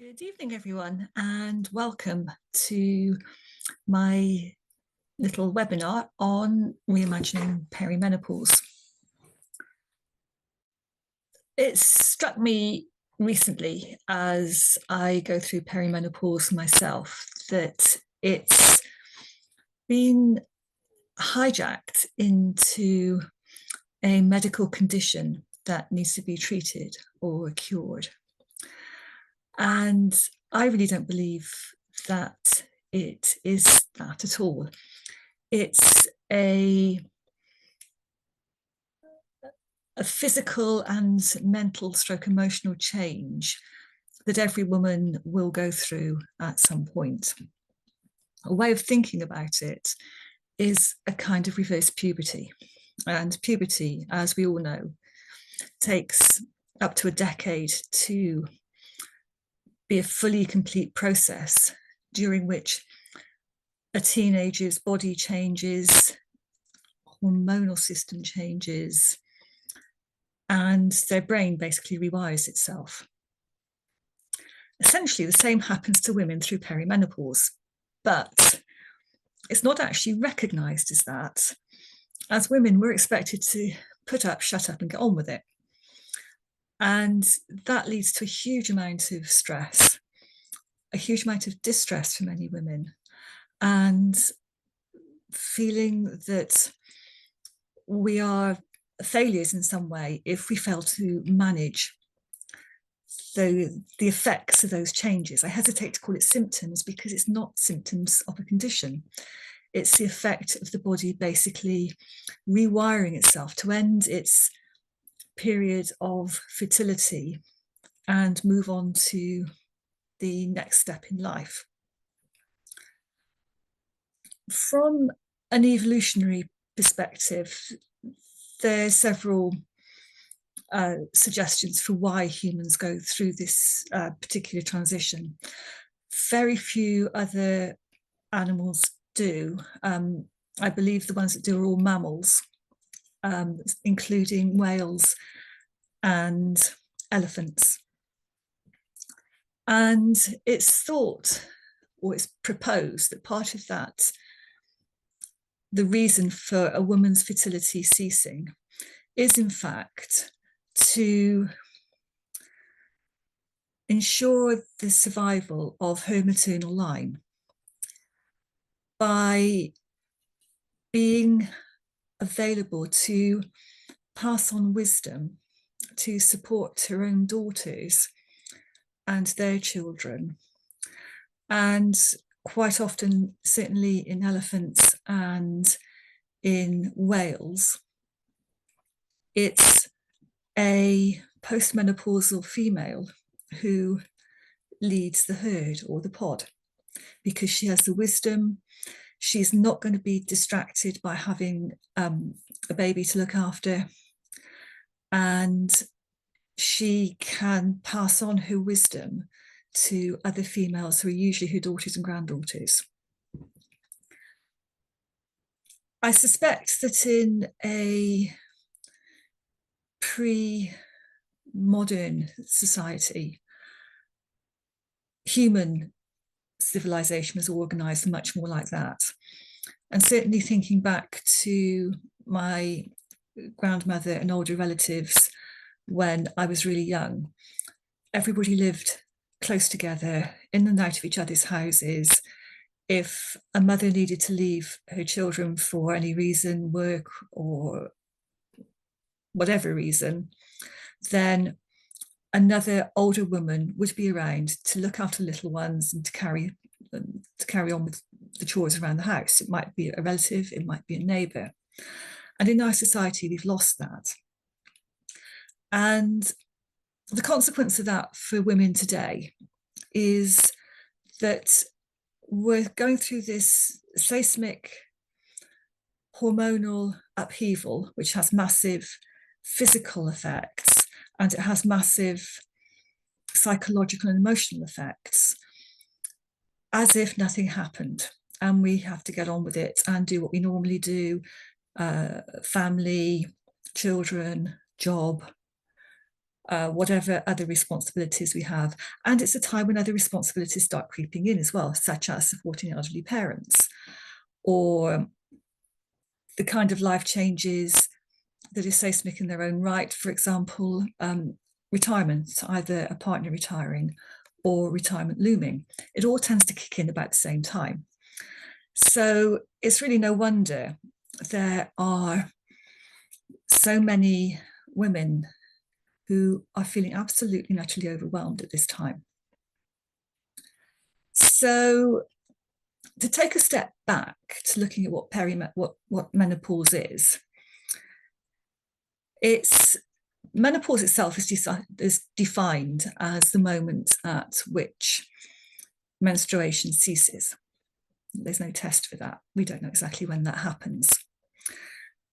Good evening, everyone, and welcome to my little webinar on reimagining perimenopause. It struck me recently as I go through perimenopause myself that it's been hijacked into a medical condition that needs to be treated or cured. And I really don't believe that it is that at all. It's a physical and mental stroke emotional change that every woman will go through at some point. A way of thinking about it is a kind of reverse puberty. And puberty, as we all know, takes up to a decade to be a fully complete process during which a teenager's body changes, hormonal system changes, and their brain basically rewires itself. Essentially, the same happens to women through perimenopause, but it's not actually recognized as that. As women, we're expected to put up, shut up, and get on with it. And that leads to a huge amount of stress, a huge amount of distress for many women, and feeling that we are failures in some way if we fail to manage the effects of those changes. I hesitate to call it symptoms because it's not symptoms of a condition. It's the effect of the body basically rewiring itself to end its period of fertility and move on to the next step in life. From an evolutionary perspective, there are several suggestions for why humans go through this particular transition. Very few other animals do. I believe the ones that do are all mammals, including whales and elephants. And it's thought, or it's proposed, that part of that, the reason for a woman's fertility ceasing, is in fact to ensure the survival of her maternal line by being available to pass on wisdom to support her own daughters and their children. And quite often, certainly in elephants and in whales, it's a postmenopausal female who leads the herd or the pod because she has the wisdom. She's not going to be distracted by having a baby to look after, and she can pass on her wisdom to other females who are usually her daughters and granddaughters. I suspect that in a pre-modern society, human civilization was organized much more like that. And certainly thinking back to my grandmother and older relatives when I was really young, everybody lived close together, in and out of each other's houses. If a mother needed to leave her children for any reason, work or whatever reason, then another older woman would be around to look after little ones and to carry on with the chores around the house. It might be a relative, it might be a neighbour. And in our society, we've lost that. And the consequence of that for women today is that we're going through this seismic hormonal upheaval, which has massive physical effects, and it has massive psychological and emotional effects, as if nothing happened. And we have to get on with it and do what we normally do, family, children, job, whatever other responsibilities we have. And it's a time when other responsibilities start creeping in as well, such as supporting elderly parents, or the kind of life changes that is seismic in their own right. For example, retirement, either a partner retiring or retirement looming. It all tends to kick in about the same time. So it's really no wonder there are so many women who are feeling absolutely and utterly overwhelmed at this time. So to take a step back to looking at what menopause is, menopause itself is defined as the moment at which menstruation ceases. There's no test for that. We don't know exactly when that happens.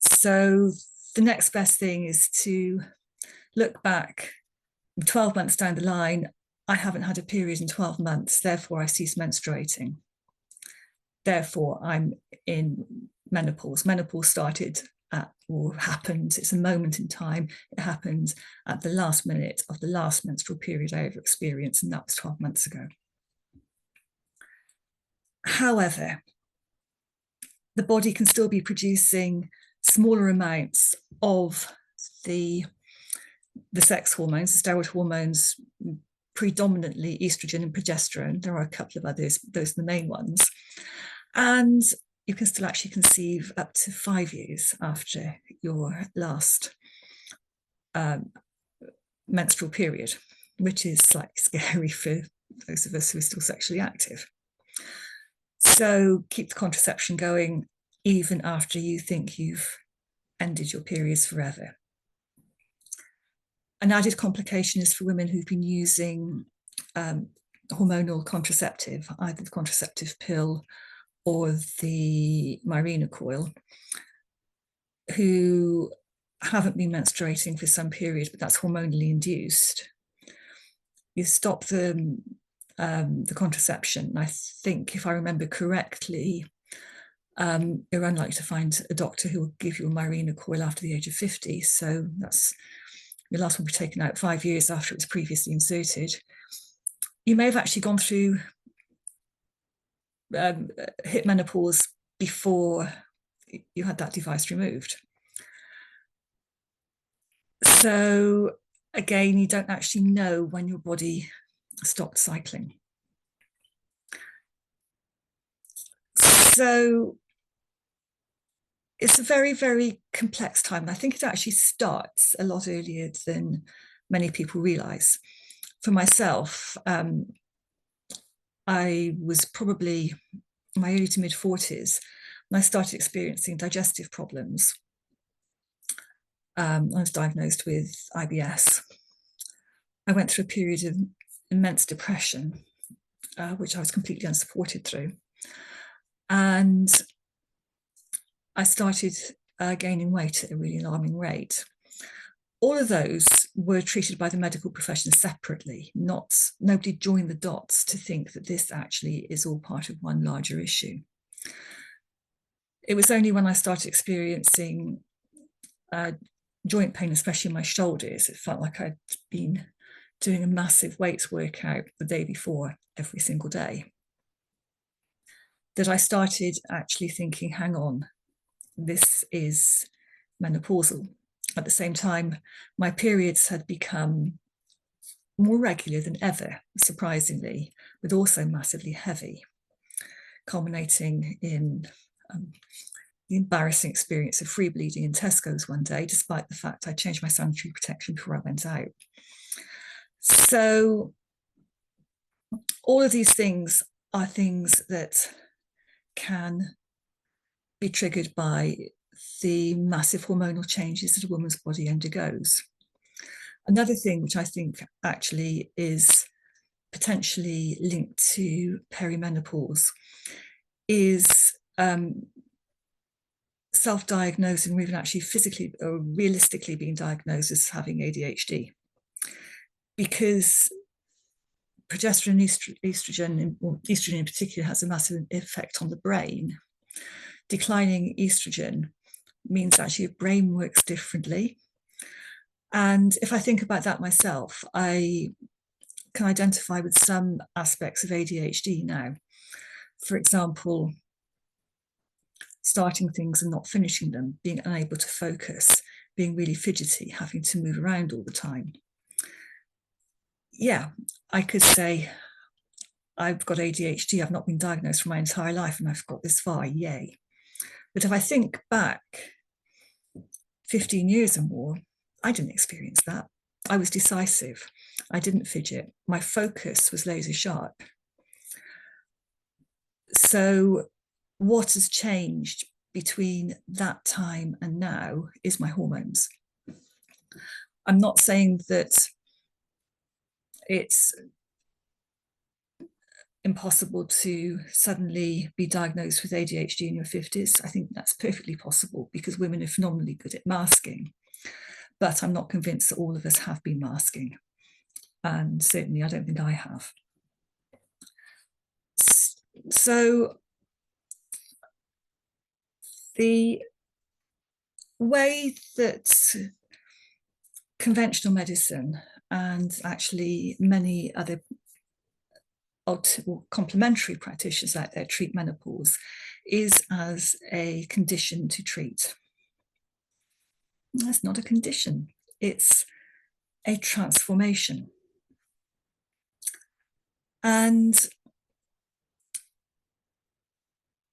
So the next best thing is to look back 12 months down the line. I haven't had a period in 12 months, therefore I cease menstruating. Therefore, I'm in menopause. Menopause started or happened. It's a moment in time. It happened at the last minute of the last menstrual period I ever experienced, and that was 12 months ago. However, the body can still be producing smaller amounts of the sex hormones, the steroid hormones, predominantly estrogen and progesterone. There are a couple of others, those are the main ones. And you can still actually conceive up to 5 years after your last menstrual period, which is slightly scary for those of us who are still sexually active. So keep the contraception going even after you think you've ended your periods forever. An added complication is for women who've been using hormonal contraceptive, either the contraceptive pill or the Mirena coil, who haven't been menstruating for some period, but that's hormonally induced. You stop the contraception. And I think, if I remember correctly, you're unlikely to find a doctor who will give you a Mirena coil after the age of 50. So that's your last one will be taken out 5 years after it was previously inserted. You may have actually gone through hit menopause before you had that device removed. So again, you don't actually know when your body stopped cycling. So it's a very, very complex time. I think it actually starts a lot earlier than many people realize. For myself, I was probably in my early to mid 40s when I started experiencing digestive problems. I was diagnosed with IBS. I went through a period of immense depression, which I was completely unsupported through. And I started gaining weight at a really alarming rate. All of those were treated by the medical profession separately. Nobody joined the dots to think that this actually is all part of one larger issue. It was only when I started experiencing joint pain, especially in my shoulders, it felt like I'd been doing a massive weights workout the day before every single day, that I started actually thinking, hang on, this is menopausal. At the same time, my periods had become more regular than ever, surprisingly, but also massively heavy, culminating in the embarrassing experience of free bleeding in Tesco's one day, despite the fact I changed my sanitary protection before I went out. So all of these things are things that can be triggered by the massive hormonal changes that a woman's body undergoes. Another thing which I think actually is potentially linked to perimenopause is self-diagnosing, or even actually physically or realistically being diagnosed as having ADHD. Because progesterone, estrogen in particular, has a massive effect on the brain. Declining estrogen means actually your brain works differently. And if I think about that myself, I can identify with some aspects of ADHD now. For example, starting things and not finishing them, being unable to focus, being really fidgety, having to move around all the time. Yeah, I could say I've got ADHD. I've not been diagnosed for my entire life and I've got this far, yay. But if I think back 15 years or more, I didn't experience that. I was decisive. I didn't fidget. My focus was laser sharp. So what has changed between that time and now is my hormones. I'm not saying that it's impossible to suddenly be diagnosed with ADHD in your 50s. I think that's perfectly possible because women are phenomenally good at masking. But I'm not convinced that all of us have been masking. And certainly I don't think I have. So the way that conventional medicine and actually many other complementary practitioners out there treat menopause is as a condition to treat. That's not a condition, it's a transformation. And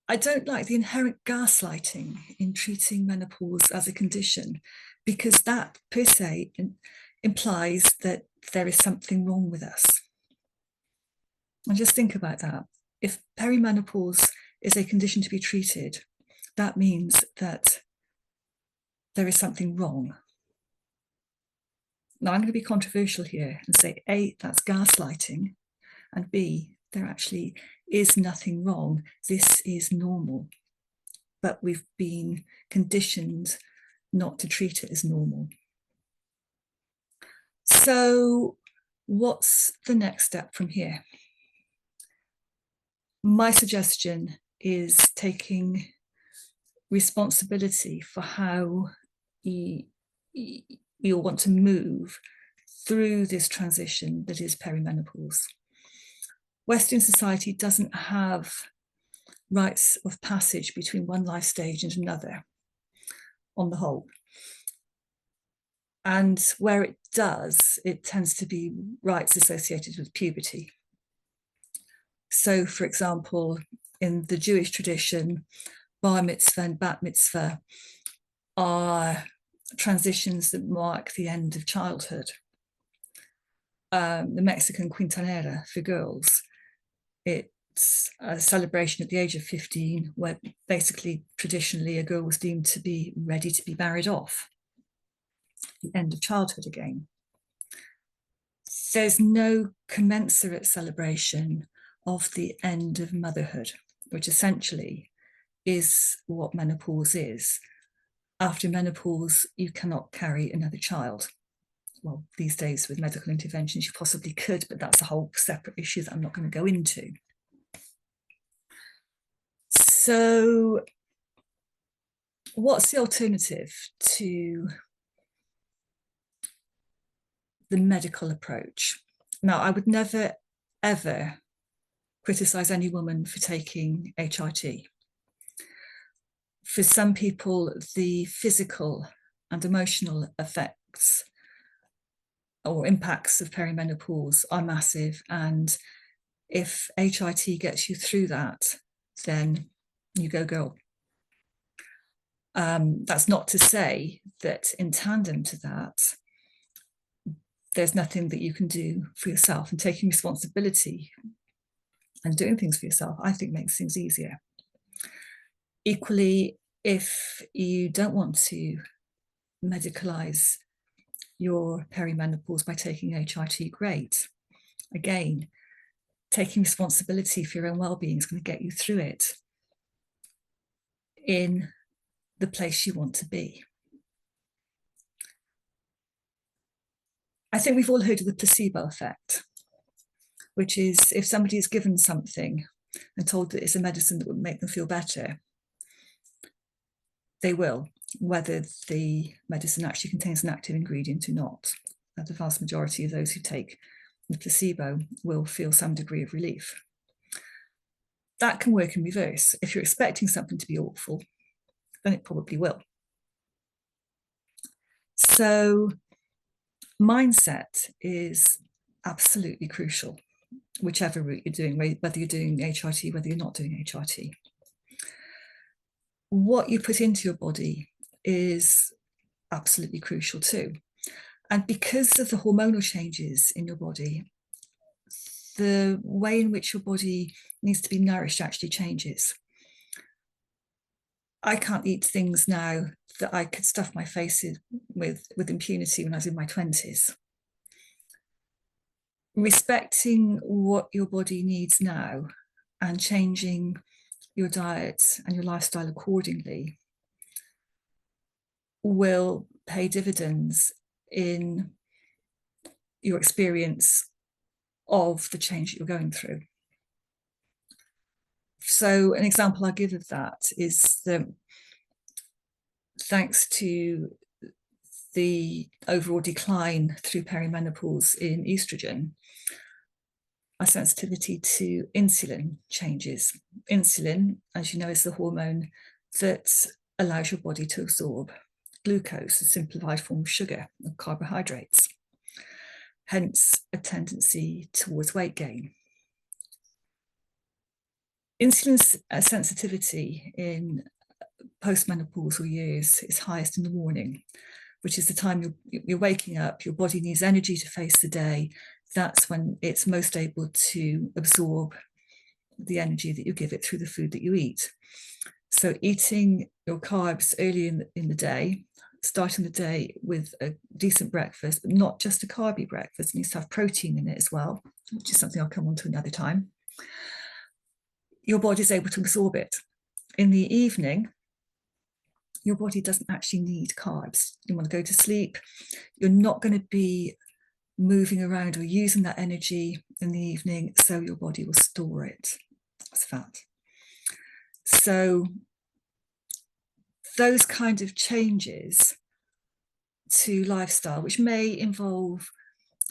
I don't like the inherent gaslighting in treating menopause as a condition, because that per se implies that there is something wrong with us. And just think about that. If perimenopause is a condition to be treated, that means that there is something wrong. Now, I'm going to be controversial here and say, A, that's gaslighting, and B, there actually is nothing wrong. This is normal. But we've been conditioned not to treat it as normal. So what's the next step from here? My suggestion is taking responsibility for how you'll want to move through this transition that is perimenopause. Western society doesn't have rites of passage between one life stage and another, on the whole. And where it does, it tends to be rites associated with puberty. So, for example, in the Jewish tradition, bar mitzvah and bat mitzvah are transitions that mark the end of childhood. The Mexican quinceanera for girls, it's a celebration at the age of 15 where basically traditionally a girl was deemed to be ready to be married off, the end of childhood again. There's no commensurate celebration of the end of motherhood, which essentially is what menopause is. After menopause, you cannot carry another child. Well, these days with medical interventions, you possibly could, but that's a whole separate issue that I'm not going to go into. So what's the alternative to the medical approach? Now, I would never, ever criticize any woman for taking HRT. For some people, the physical and emotional effects or impacts of perimenopause are massive. And if HRT gets you through that, then you go girl. That's not to say that in tandem to that, there's nothing that you can do for yourself, and taking responsibility and doing things for yourself, I think, makes things easier. Equally, if you don't want to medicalize your perimenopause by taking HRT, great. Again, taking responsibility for your own well-being is going to get you through it in the place you want to be. I think we've all heard of the placebo effect, which is if somebody is given something and told that it's a medicine that would make them feel better, they will. whether the medicine actually contains an active ingredient or not. The vast majority of those who take the placebo will feel some degree of relief. That can work in reverse. If you're expecting something to be awful, then it probably will. So mindset is absolutely crucial, whichever route you're doing, whether you're doing HRT, whether you're not doing HRT. What you put into your body is absolutely crucial too. And because of the hormonal changes in your body, the way in which your body needs to be nourished actually changes. I can't eat things now that I could stuff my face with impunity when I was in my 20s. Respecting what your body needs now and changing your diet and your lifestyle accordingly will pay dividends in your experience of the change that you're going through. So an example I'll give of that is that thanks to the overall decline through perimenopause in estrogen, our sensitivity to insulin changes. Insulin, as you know, is the hormone that allows your body to absorb glucose, a simplified form of sugar and carbohydrates, hence a tendency towards weight gain. Insulin sensitivity in postmenopausal years is highest in the morning, which is the time you're waking up, your body needs energy to face the day. That's when it's most able to absorb the energy that you give it through the food that you eat. So eating your carbs early in the day, starting the day with a decent breakfast, but not just a carby breakfast, it needs to have protein in it as well, which is something I'll come on to another time. Your body is able to absorb it. In the evening, your body doesn't actually need carbs. You want to go to sleep. You're not going to be moving around or using that energy in the evening, so your body will store it as fat. So those kind of changes to lifestyle, which may involve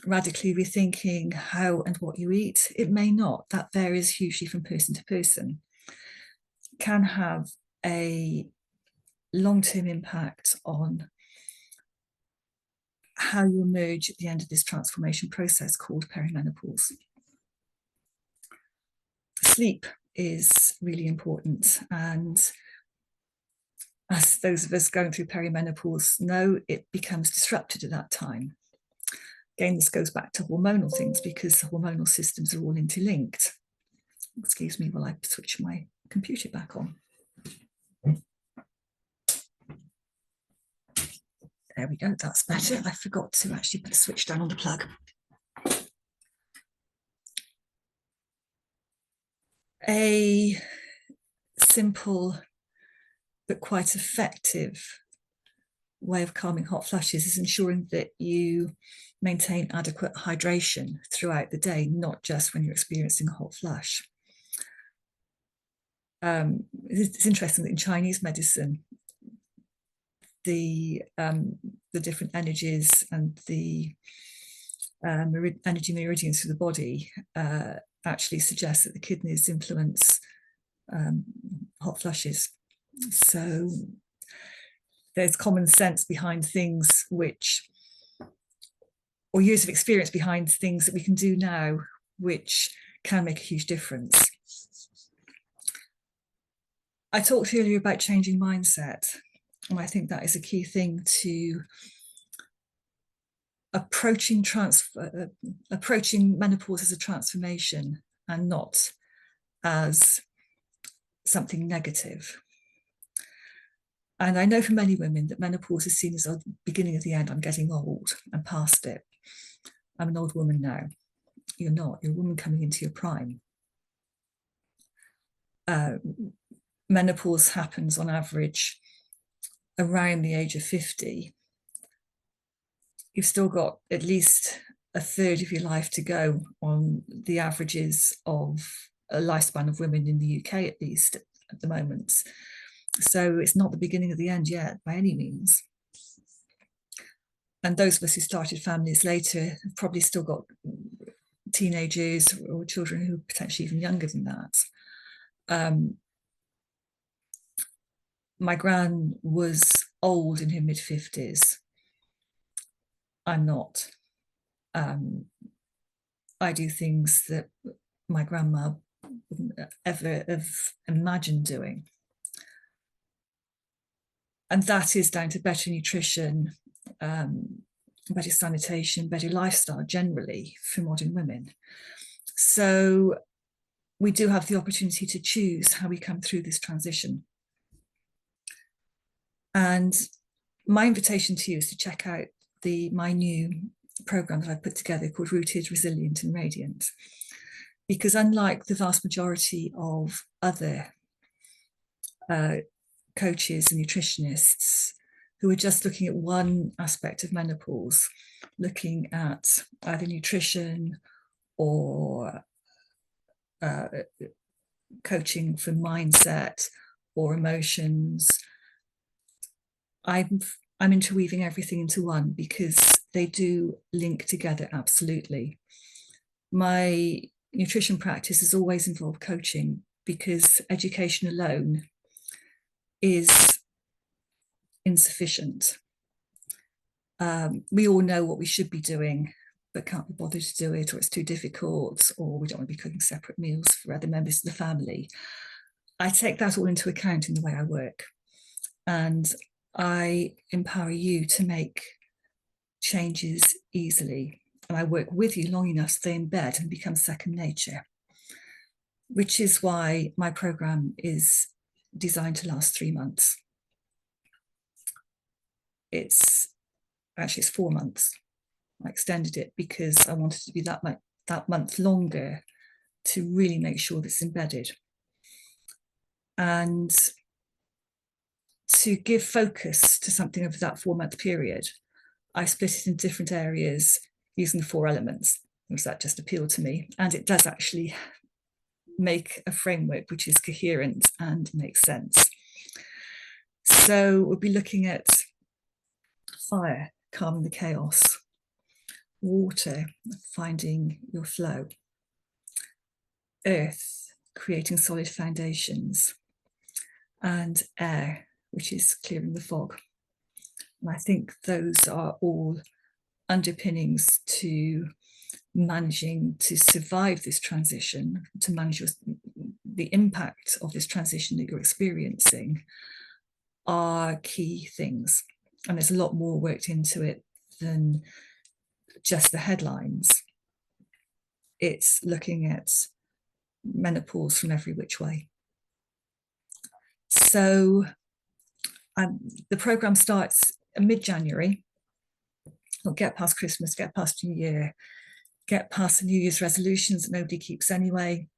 radically rethinking how and what you eat, it may not. That varies hugely from person to person, can have a long-term impact on how you emerge at the end of this transformation process called perimenopause. Sleep is really important, and as those of us going through perimenopause know, it becomes disrupted at that time. Again, this goes back to hormonal things because the hormonal systems are all interlinked. Excuse me while I switch my computer back on. There we go, that's better. I forgot to actually put the switch down on the plug. A simple but quite effective way of calming hot flushes is ensuring that you maintain adequate hydration throughout the day, not just when you're experiencing a hot flush. It's interesting that in Chinese medicine, the different energies and the energy meridians through the body actually suggest that the kidneys influence hot flushes. So there's common sense behind things which, or years of experience behind things that we can do now, which can make a huge difference. I talked earlier about changing mindset, and I think that is a key thing to approaching menopause as a transformation and not as something negative. And I know for many women that menopause is seen as the beginning of the end. I'm getting old, I'm past it. I'm an old woman now. You're not, you're a woman coming into your prime. Menopause happens on average around the age of 50. You've still got at least a third of your life to go on the averages of a lifespan of women in the UK, at least at the moment. So it's not the beginning of the end yet by any means. And those of us who started families later have probably still got teenagers or children who are potentially even younger than that. My gran was old in her mid-50s. I'm not. I do things that my grandma wouldn't ever have imagined doing. And that is down to better nutrition, better sanitation, better lifestyle generally for modern women. So we do have the opportunity to choose how we come through this transition. And my invitation to you is to check out my new program that I've put together called Rooted, Resilient and Radiant. Because unlike the vast majority of other coaches and nutritionists who are just looking at one aspect of menopause, looking at either nutrition or coaching for mindset or emotions, I'm interweaving everything into one because they do link together absolutely. My nutrition practice has always involved coaching because education alone is insufficient. We all know what we should be doing, but can't be bothered to do it, or it's too difficult, or we don't want to be cooking separate meals for other members of the family. I take that all into account in the way I work. And I empower you to make changes easily. And I work with you long enough so they embed and become second nature, which is why my program is designed to last 3 months. It's 4 months. I extended it because I wanted to be that month longer to really make sure that's embedded. And to give focus to something over that 4-month period, I split it in different areas using the 4 elements, because that just appealed to me. And it does actually make a framework which is coherent and makes sense. So we'll be looking at fire, calming the chaos; water, finding your flow; earth, creating solid foundations; and air, which is clearing the fog. And I think those are all underpinnings to managing to survive this transition, to manage the impact of this transition that you're experiencing, are key things. And there's a lot more worked into it than just the headlines. It's looking at menopause from every which way. So the program starts mid-January. We'll get past Christmas, get past New Year, get past the New Year's resolutions that nobody keeps anyway,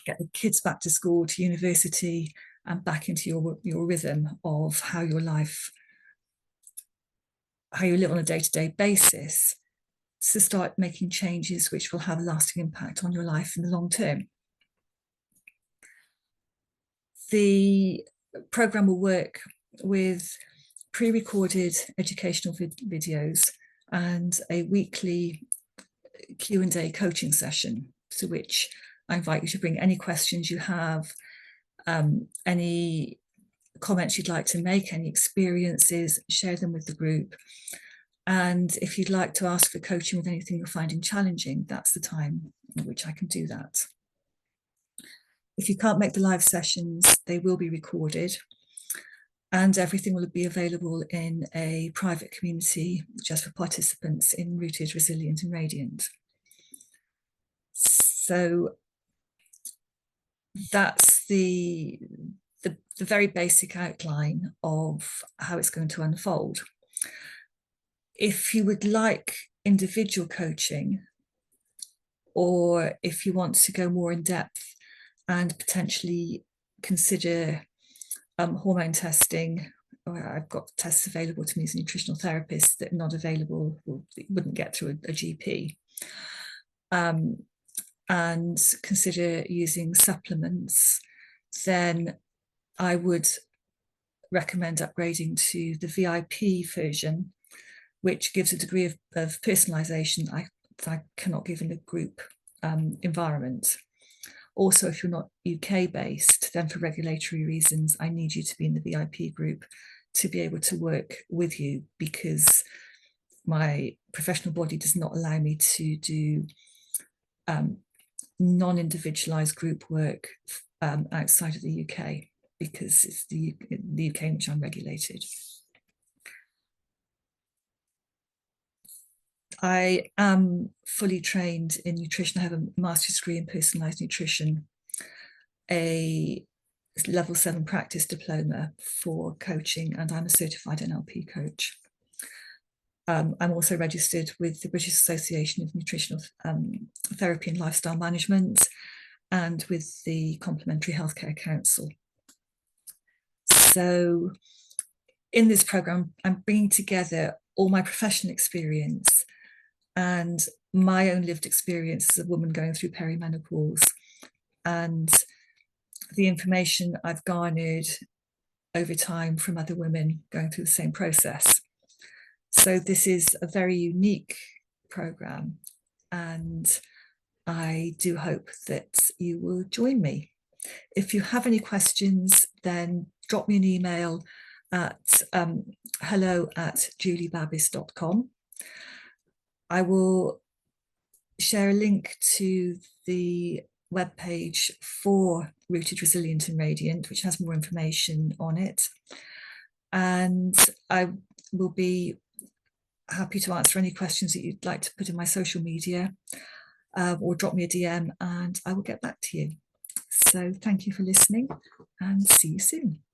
get the kids back to school, to university, and back into your rhythm of how you live on a day-to-day basis, to start making changes which will have a lasting impact on your life in the long term. The program will work with pre-recorded educational videos and a weekly Q&A coaching session, to which I invite you to bring any questions you have, any comments you'd like to make, any experiences, share them with the group. And if you'd like to ask for coaching with anything you're finding challenging, that's the time in which I can do that. If you can't make the live sessions, they will be recorded, and everything will be available in a private community just for participants in Rooted, Resilient and Radiant. So that's the very basic outline of how it's going to unfold. If you would like individual coaching, or if you want to go more in depth and potentially consider hormone testing, I've got tests available to me as a nutritional therapist that are not available, or wouldn't get through a GP. And consider using supplements, then I would recommend upgrading to the VIP version, which gives a degree of personalization I cannot give in a group environment. Also, if you're not UK based, then for regulatory reasons, I need you to be in the VIP group to be able to work with you, because my professional body does not allow me to do non-individualized group work outside of the UK, because it's the UK in which I'm regulated. I am fully trained in nutrition. I have a master's degree in personalized nutrition, a level 7 practice diploma for coaching, and I'm a certified NLP coach. I'm also registered with the British Association of Nutritional Therapy and Lifestyle Management, and with the Complementary Healthcare Council. So in this program, I'm bringing together all my professional experience and my own lived experience as a woman going through perimenopause, and the information I've garnered over time from other women going through the same process. So this is a very unique program, and I do hope that you will join me. If you have any questions, then drop me an email at hello@juliebabis.com. I will share a link to the webpage for Rooted, Resilient and Radiant, which has more information on it. And I will be happy to answer any questions that you'd like to put in my social media, or drop me a DM and I will get back to you. So thank you for listening, and see you soon.